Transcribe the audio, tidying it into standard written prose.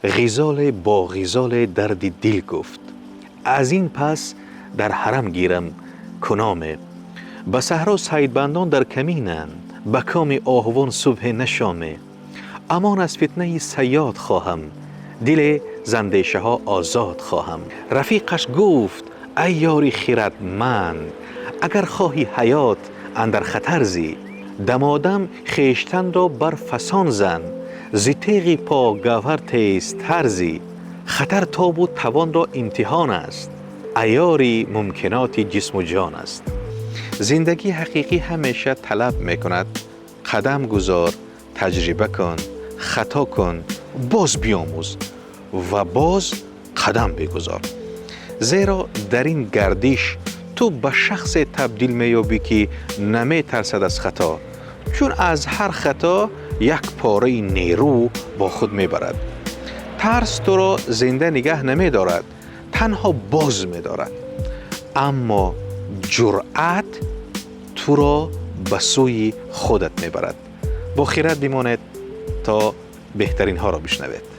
غزال با غزال درد دل گفت. از این پس در حرم گیرم کنامه. به صحرا صیدبندان در کمینند، به کام آهوان صبح نشامه. امان از فتنه صیاد خواهم، دل زندیشه ها آزاد خواهم. رفیقش گفت ای یاری خردمند، اگر خواهی حیات اندر خطر زی، دمادم خیشتن را بر فسان زن، ز تیغ پا گوهر تیزتر زی. خطر تاب و توان را امتحان است، عیاری ممکنات جسم و جان است. زندگی حقیقی همیشه طلب میکند قدم گذار، تجربه کن، خطا کن، باز بیاموز و باز قدم بگذار. زیرا در این گردش تو به شخص تبدیل میابی که نمی ترسد از خطا، چون از هر خطا یک پاره نیرو با خود میبرد. ترس تو را زنده نگه نمی دارد، تنها باز می دارد. اما جرأت تو را به سوی خودت می برد. با خیرت بمانید تا بهترین ها را بشنوید.